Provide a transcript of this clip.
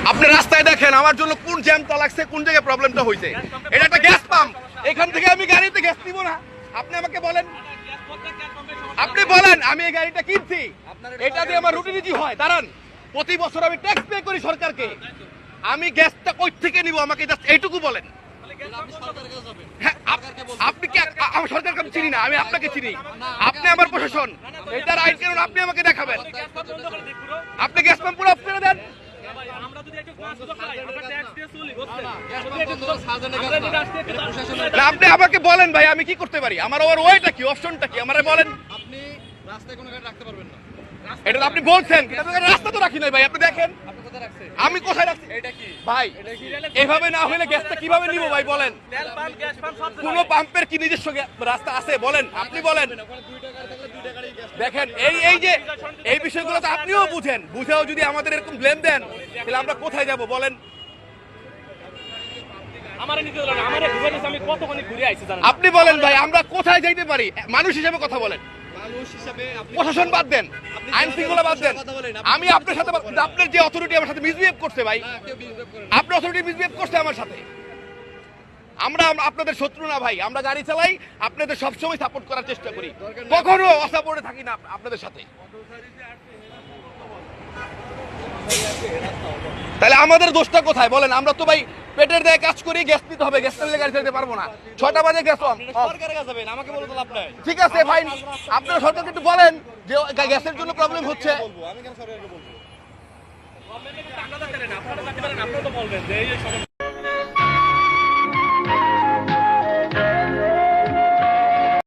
আপনি রাস্তায় দেখেন আমার জন্য কোন জ্যামটা লাগছে, কোন জায়গায় প্রবলেমটা হয়েছে। এটা একটা গ্যাস পাম্প, এখান থেকে আমি গাড়িতে গ্যাস দিব না। আপনি আমাকে বলেন, আপনি বলেন আমি এই গাড়িটা কিনছি, এটা দিয়ে আমার রুটি হয়। দাঁড়ান, প্রতি বছর আমি ট্যাক্স পে করি সরকারকে, আমি গ্যাসটা কই থেকে নিব আমাকে জাস্ট এইটুকু বলেন। হ্যাঁ, আপনি কি আমি সরকারকে চিনি না, আমি আপনাকে চিনি, আপনি আমার প্রশাসন, এটার আইন কানুন আপনি আমাকে দেখাবেন। আপনি গ্যাস পাম্প পুরো অফ করে দেন। আপনি আমাকে বলেন ভাই আমি কি করতে পারি, আমার ওর ওয়েটা কি, অপশনটা কি আমারে বলেন। আপনি রাস্তায় কোনো গাড়ি রাখতে পারবেন না। এটা তো আপনি বলছেন, রাস্তা তো রাখি নাই ভাই, আপনি দেখেন আমি কোথায় রাখছি। এটা কি ভাই এভাবে না হলে গ্যাসটা কিভাবে নিব ভাই বলেন। কোন পাম্পের কি নিজস্ব রাস্তা আছে বলেন, আপনি বলেন। দেখেন এই যে এই বিষয়গুলো তো আপনিও বুঝেন, বুঝেও যদি আমাদের এরকম ব্লেম দেন তাহলে আমরা কোথায় যাব বলেন। আপনি বলেন ভাই আমরা কোথায় যাইতে পারি, মানুষ হিসেবে কথা বলেন। প্রশাসন বাদ দেন, আইন শৃঙ্খলা বাদ দেন, আমি আপনার সাথে, আপনার যে অথরিটি আমার সাথে মিসবিহেভ করছে ভাই, আপনার অথরিটি মিসবিহেভ করছে আমার সাথে। আমরা আপনাদের শত্রু না ভাই, আমরা গাড়ি চালাই, আপনাদের সবসময় সাপোর্ট করার চেষ্টা করি, কখনো অসাপোর্টে থাকি না আপনাদের সাথে। তাহলে আমাদের দোষটা কোথায় বলেন। আমরা তো ভাই পেটের দায়ে কাজ করি, গ্যাস নিতে হবে, গ্যাস নিলে গাড়ি চালাতে পারবো না। 6টা বাজে গ্যাস আমাকে বলতে লাভ নাই। ঠিক আছে ফাইন, আপনারা সরকারকে একটু বলেন যে গ্যাসের জন্য প্রবলেম হচ্ছে। আমি কেন সরকারকে বলবো?